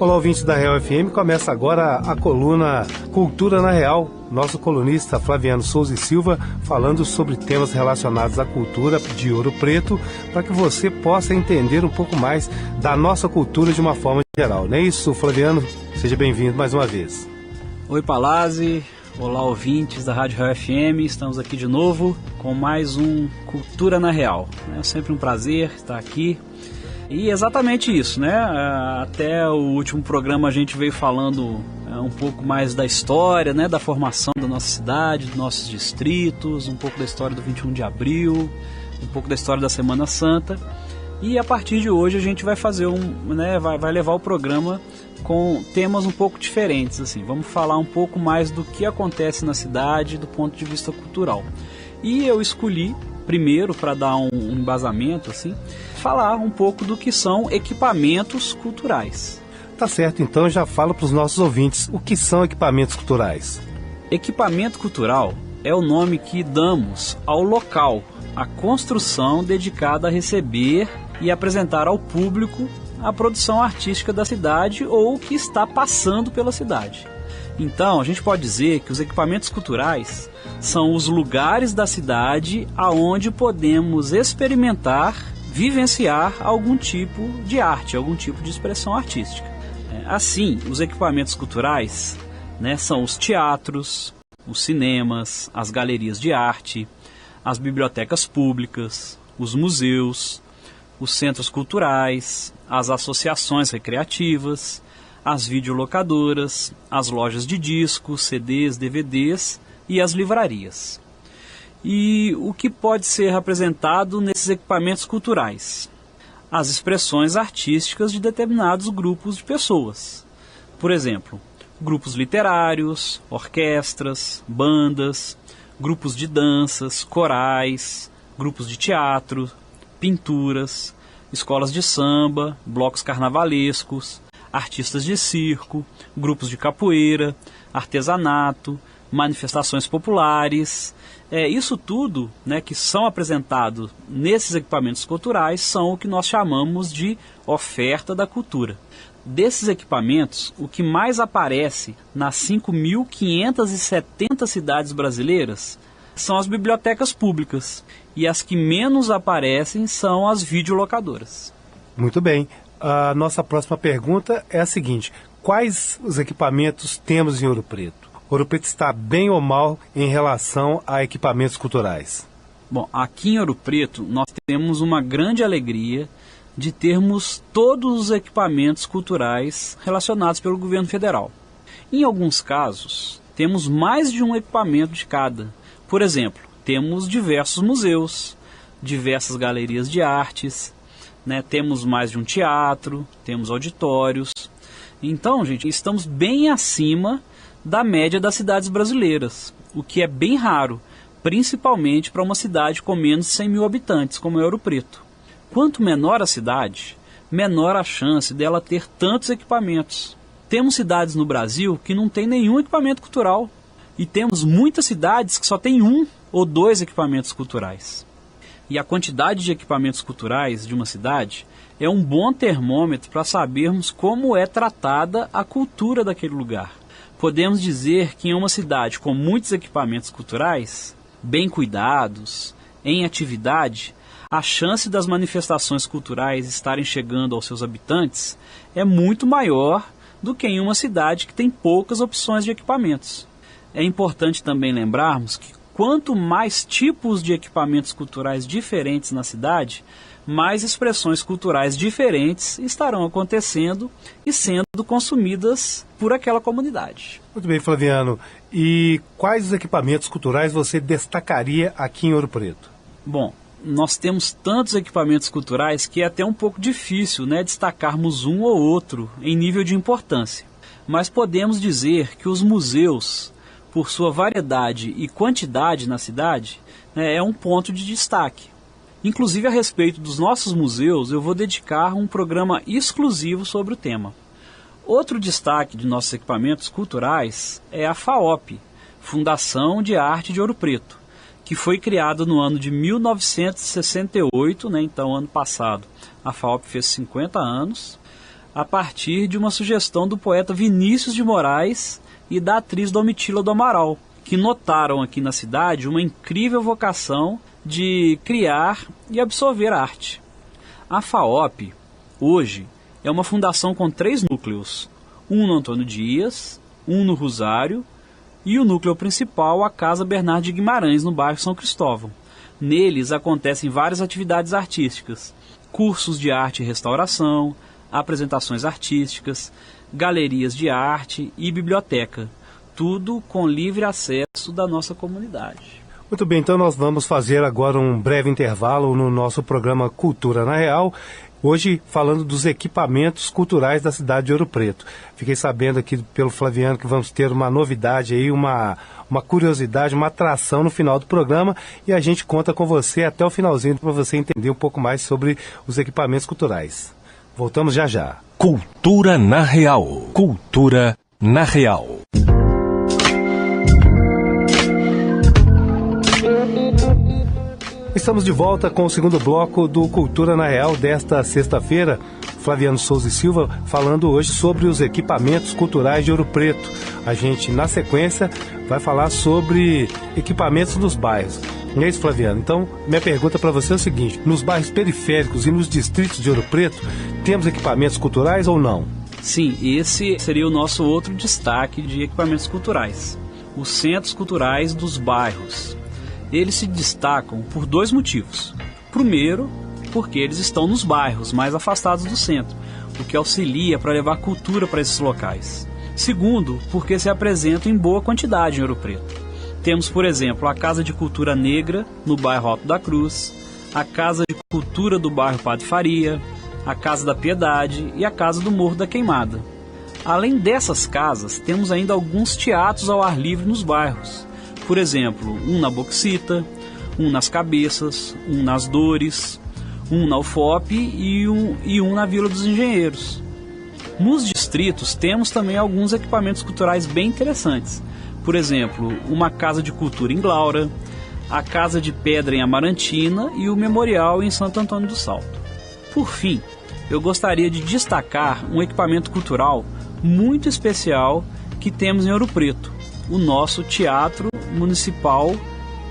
Olá, ouvintes da Real FM, começa agora a coluna Cultura na Real. Nosso colunista Flaviano Souza e Silva falando sobre temas relacionados à cultura de Ouro Preto, para que você possa entender um pouco mais da nossa cultura de uma forma geral. Não é isso, Flaviano? Seja bem-vindo mais uma vez. Oi, Palazzi. Olá, ouvintes da Rádio Real FM. Estamos aqui de novo com mais um Cultura na Real. É sempre um prazer estar aqui. E exatamente isso, né? Até o último programa a gente veio falando um pouco mais da história, né? Da formação da nossa cidade, dos nossos distritos, um pouco da história do 21 de abril, um pouco da história da Semana Santa. E a partir de hoje a gente vai fazer vai levar o programa com temas um pouco diferentes, assim. Vamos falar um pouco mais do que acontece na cidade do ponto de vista cultural. E eu escolhi, primeiro, para dar um embasamento, assim, falar um pouco do que são equipamentos culturais. Tá certo, então já falo para os nossos ouvintes, o que são equipamentos culturais? Equipamento cultural é o nome que damos ao local, à construção dedicada a receber e apresentar ao público a produção artística da cidade ou que está passando pela cidade. Então, a gente pode dizer que os equipamentos culturais são os lugares da cidade aonde podemos experimentar, vivenciar algum tipo de arte, algum tipo de expressão artística. Assim, os equipamentos culturais, são os teatros, os cinemas, as galerias de arte, as bibliotecas públicas, os museus, os centros culturais, as associações recreativas, as videolocadoras, as lojas de discos, CDs, DVDs e as livrarias. E o que pode ser apresentado nesses equipamentos culturais? As expressões artísticas de determinados grupos de pessoas. Por exemplo, grupos literários, orquestras, bandas, grupos de danças, corais, grupos de teatro, pinturas, escolas de samba, blocos carnavalescos, artistas de circo, grupos de capoeira, artesanato, manifestações populares. Isso tudo, que são apresentados nesses equipamentos culturais são o que nós chamamos de oferta da cultura. Desses equipamentos, o que mais aparece nas 5.570 cidades brasileiras são as bibliotecas públicas, e as que menos aparecem são as videolocadoras. Muito bem. A nossa próxima pergunta é a seguinte: quais os equipamentos temos em Ouro Preto? Ouro Preto está bem ou mal em relação a equipamentos culturais? Bom, aqui em Ouro Preto nós temos uma grande alegria de termos todos os equipamentos culturais relacionados pelo governo federal. Em alguns casos, temos mais de um equipamento de cada. Por exemplo, temos diversos museus, diversas galerias de artes, temos mais de um teatro, temos auditórios. Então, gente, estamos bem acima da média das cidades brasileiras, o que é bem raro, principalmente para uma cidade com menos de 100 mil habitantes, como é Ouro Preto. Quanto menor a cidade, menor a chance dela ter tantos equipamentos. Temos cidades no Brasil que não tem nenhum equipamento cultural, e temos muitas cidades que só tem 1 ou 2 equipamentos culturais. E a quantidade de equipamentos culturais de uma cidade é um bom termômetro para sabermos como é tratada a cultura daquele lugar. Podemos dizer que em uma cidade com muitos equipamentos culturais, bem cuidados, em atividade, a chance das manifestações culturais estarem chegando aos seus habitantes é muito maior do que em uma cidade que tem poucas opções de equipamentos. É importante também lembrarmos que quanto mais tipos de equipamentos culturais diferentes na cidade, mais expressões culturais diferentes estarão acontecendo e sendo consumidas por aquela comunidade. Muito bem, Flaviano. E quais os equipamentos culturais você destacaria aqui em Ouro Preto? Bom, nós temos tantos equipamentos culturais que é até um pouco difícil, destacarmos um ou outro em nível de importância. Mas podemos dizer que os museus, por sua variedade e quantidade na cidade, é um ponto de destaque. Inclusive, a respeito dos nossos museus, eu vou dedicar um programa exclusivo sobre o tema. Outro destaque de nossos equipamentos culturais é a FAOP, Fundação de Arte de Ouro Preto, que foi criada no ano de 1968, então ano passado a FAOP fez 50 anos. a partir de uma sugestão do poeta Vinícius de Moraes e da atriz Domitila do Amaral, que notaram aqui na cidade uma incrível vocação de criar e absorver arte. A FAOP, hoje, é uma fundação com 3 núcleos, um no Antônio Dias, um no Rosário e o núcleo principal, a Casa Bernardo de Guimarães, no bairro São Cristóvão. Neles acontecem várias atividades artísticas, cursos de arte e restauração, apresentações artísticas, galerias de arte e biblioteca, tudo com livre acesso da nossa comunidade. Muito bem, então nós vamos fazer agora um breve intervalo no nosso programa Cultura na Real, hoje falando dos equipamentos culturais da cidade de Ouro Preto. Fiquei sabendo aqui pelo Flaviano que vamos ter uma novidade aí, uma curiosidade, uma atração no final do programa, e a gente conta com você até o finalzinho para você entender um pouco mais sobre os equipamentos culturais. Voltamos já já. Cultura na Real. Cultura na Real. Estamos de volta com o segundo bloco do Cultura na Real desta sexta-feira. Flaviano Souza e Silva falando hoje sobre os equipamentos culturais de Ouro Preto. A gente, na sequência, vai falar sobre equipamentos nos bairros. Não é isso, Flaviano? Então, minha pergunta para você é o seguinte: nos bairros periféricos e nos distritos de Ouro Preto, temos equipamentos culturais ou não? Sim, esse seria o nosso outro destaque de equipamentos culturais. Os centros culturais dos bairros. Eles se destacam por 2 motivos. Primeiro, porque eles estão nos bairros mais afastados do centro, o que auxilia para levar cultura para esses locais. Segundo, porque se apresentam em boa quantidade em Ouro Preto. Temos, por exemplo, a Casa de Cultura Negra, no bairro Alto da Cruz, a Casa de Cultura do bairro Padre Faria, a Casa da Piedade e a Casa do Morro da Queimada. Além dessas casas, temos ainda alguns teatros ao ar livre nos bairros. Por exemplo, um na Boxita, um nas Cabeças, um nas Dores, um na UFOP e um na Vila dos Engenheiros. Nos distritos temos também alguns equipamentos culturais bem interessantes. Por exemplo, uma Casa de Cultura em Glaura, a Casa de Pedra em Amarantina e o Memorial em Santo Antônio do Salto. Por fim, eu gostaria de destacar um equipamento cultural muito especial que temos em Ouro Preto, o nosso Teatro Municipal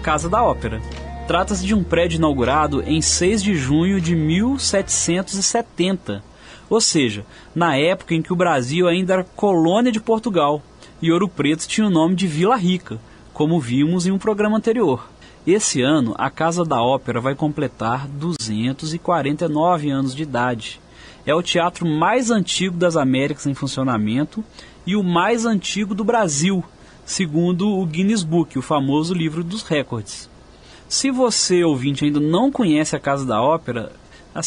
Casa da Ópera. Trata-se de um prédio inaugurado em 6 de junho de 1770, ou seja, na época em que o Brasil ainda era colônia de Portugal e Ouro Preto tinha o nome de Vila Rica, como vimos em um programa anterior. Esse ano, a Casa da Ópera vai completar 249 anos de idade. É o teatro mais antigo das Américas em funcionamento e o mais antigo do Brasil, segundo o Guinness Book, o famoso livro dos recordes. Se você, ouvinte, ainda não conhece a Casa da Ópera,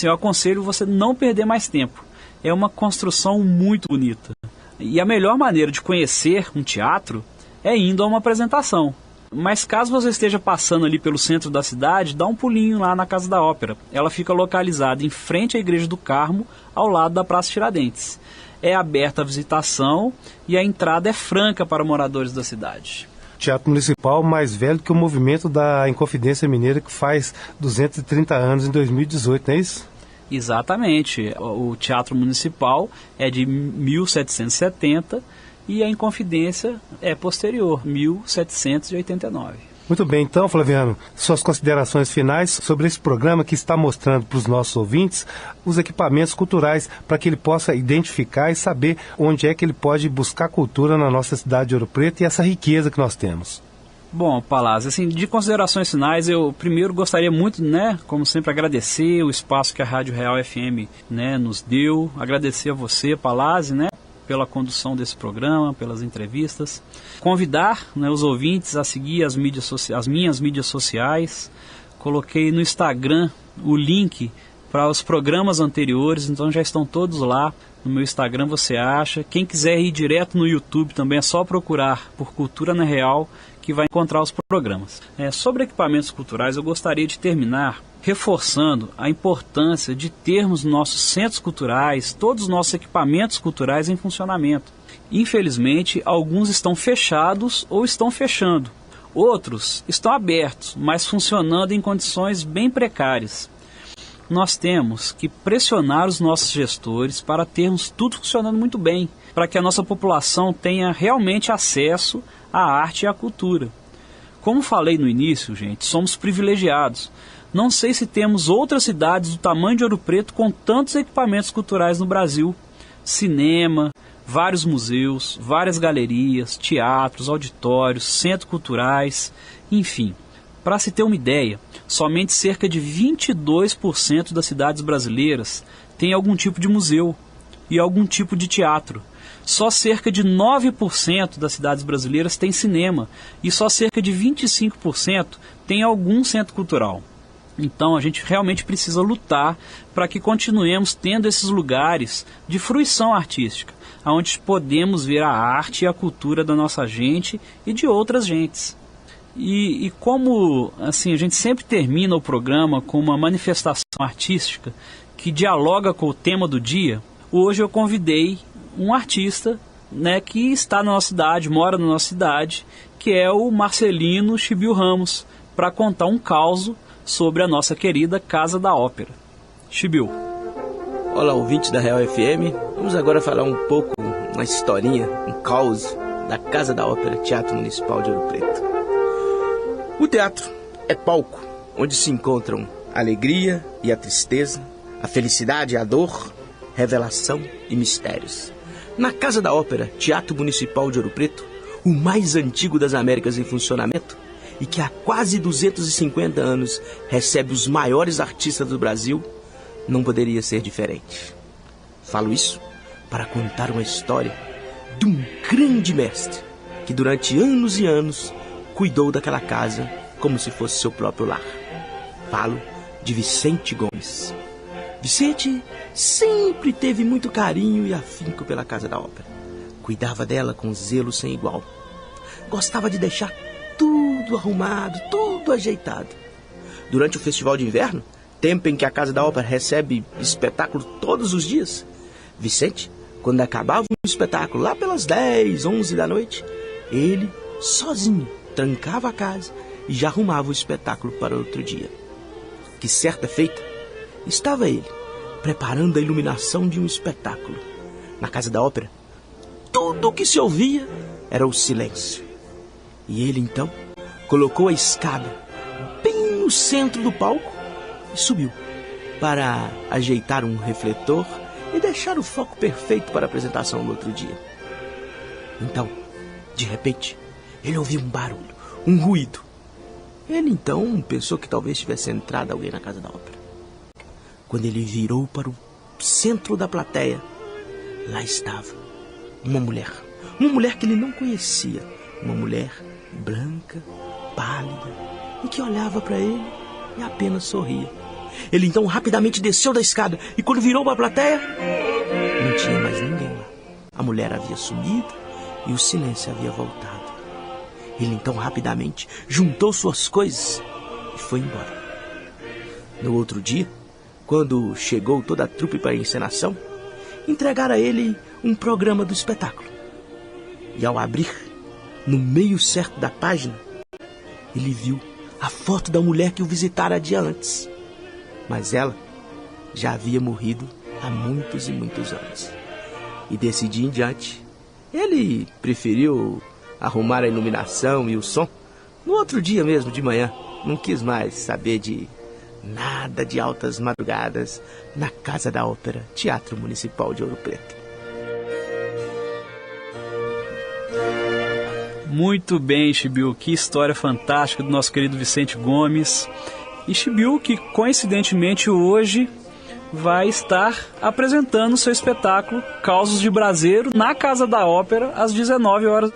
eu aconselho você não perder mais tempo. É uma construção muito bonita. E a melhor maneira de conhecer um teatro é indo a uma apresentação. Mas caso você esteja passando ali pelo centro da cidade, dá um pulinho lá na Casa da Ópera. Ela fica localizada em frente à Igreja do Carmo, ao lado da Praça Tiradentes. É aberta a visitação e a entrada é franca para moradores da cidade. Teatro Municipal mais velho que o movimento da Inconfidência Mineira, que faz 230 anos em 2018, não é isso? Exatamente. O Teatro Municipal é de 1770 e a Inconfidência é posterior, 1789. Muito bem, então, Flaviano, suas considerações finais sobre esse programa que está mostrando para os nossos ouvintes os equipamentos culturais para que ele possa identificar e saber onde é que ele pode buscar cultura na nossa cidade de Ouro Preto e essa riqueza que nós temos. Bom, Palazzi, de considerações finais, eu primeiro gostaria muito, como sempre, agradecer o espaço que a Rádio Real FM, nos deu, agradecer a você, Palazzi, pela condução desse programa, pelas entrevistas. Convidar os ouvintes a seguir as minhas mídias sociais. Coloquei no Instagram o link para os programas anteriores, então já estão todos lá. No meu Instagram você acha. Quem quiser ir direto no YouTube também é só procurar por Cultura na Real que vai encontrar os programas. Sobre equipamentos culturais, eu gostaria de terminar reforçando a importância de termos nossos centros culturais, todos os nossos equipamentos culturais em funcionamento. Infelizmente, alguns estão fechados ou estão fechando. Outros estão abertos, mas funcionando em condições bem precárias. nós temos que pressionar os nossos gestores para termos tudo funcionando muito bem, para que a nossa população tenha realmente acesso à arte e à cultura. Como falei no início, gente, somos privilegiados. Não sei se temos outras cidades do tamanho de Ouro Preto com tantos equipamentos culturais no Brasil. Cinema, vários museus, várias galerias, teatros, auditórios, centros culturais, enfim. Para se ter uma ideia, somente cerca de 22% das cidades brasileiras tem algum tipo de museu e algum tipo de teatro. Só cerca de 9% das cidades brasileiras tem cinema e só cerca de 25% tem algum centro cultural. Então a gente realmente precisa lutar para que continuemos tendo esses lugares de fruição artística, onde podemos ver a arte e a cultura da nossa gente e de outras gentes. E como assim, a gente sempre termina o programa com uma manifestação artística que dialoga com o tema do dia, hoje eu convidei um artista, né, que está na nossa cidade, mora na nossa cidade, que é o Marcelino Chibiu Ramos, para contar um caos sobre a nossa querida Casa da Ópera. Chibiu. Olá, ouvintes da Real FM. Vamos agora falar um pouco, uma historinha, um caos da Casa da Ópera, Teatro Municipal de Ouro Preto. O teatro é palco onde se encontram a alegria e a tristeza, a felicidade e a dor, revelação e mistérios. Na Casa da Ópera, Teatro Municipal de Ouro Preto, o mais antigo das Américas em funcionamento e que há quase 250 anos recebe os maiores artistas do Brasil, não poderia ser diferente. Falo isso para contar uma história de um grande mestre que durante anos e anos cuidou daquela casa como se fosse seu próprio lar. Falo de Vicente Gomes. Vicente sempre teve muito carinho e afinco pela Casa da Ópera. Cuidava dela com zelo sem igual. Gostava de deixar tudo arrumado, tudo ajeitado. Durante o Festival de Inverno, tempo em que a Casa da Ópera recebe espetáculo todos os dias, Vicente, quando acabava o espetáculo lá pelas 10, 11 da noite, ele, sozinho, trancava a casa e já arrumava o espetáculo para outro dia. Que certa feita, estava ele preparando a iluminação de um espetáculo. Na Casa da Ópera, tudo o que se ouvia era o silêncio. E ele, então, colocou a escada bem no centro do palco e subiu para ajeitar um refletor e deixar o foco perfeito para a apresentação no outro dia. Então, de repente, ele ouviu um barulho, um ruído. Ele, então, pensou que talvez tivesse entrado alguém na Casa da Ópera. Quando ele virou para o centro da plateia, lá estava uma mulher que ele não conhecia, uma mulher branca, pálida, e que olhava para ele e apenas sorria. Ele então rapidamente desceu da escada e quando virou para a plateia, não tinha mais ninguém lá. A mulher havia sumido e o silêncio havia voltado. Ele então rapidamente juntou suas coisas e foi embora. No outro dia, quando chegou toda a trupe para a encenação, entregaram a ele um programa do espetáculo. E ao abrir, no meio certo da página, ele viu a foto da mulher que o visitara dia antes. Mas ela já havia morrido há muitos e muitos anos. E desse dia em diante, ele preferiu arrumar a iluminação e o som no outro dia mesmo, de manhã. Não quis mais saber de nada de altas madrugadas na Casa da Ópera, Teatro Municipal de Ouro Preto. Muito bem, Chibiu, que história fantástica do nosso querido Vicente Gomes. E Chibiu, que coincidentemente hoje vai estar apresentando seu espetáculo Causos de Braseiro na Casa da Ópera às 19 horas.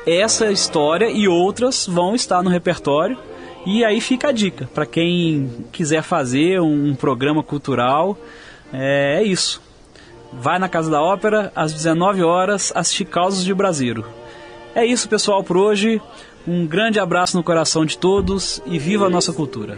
Essa história e outras vão estar no repertório. E aí fica a dica, para quem quiser fazer um programa cultural, é isso. Vai na Casa da Ópera, às 19 horas, assistir Causos de Braseiro. É isso, pessoal, por hoje. Um grande abraço no coração de todos e viva a nossa cultura.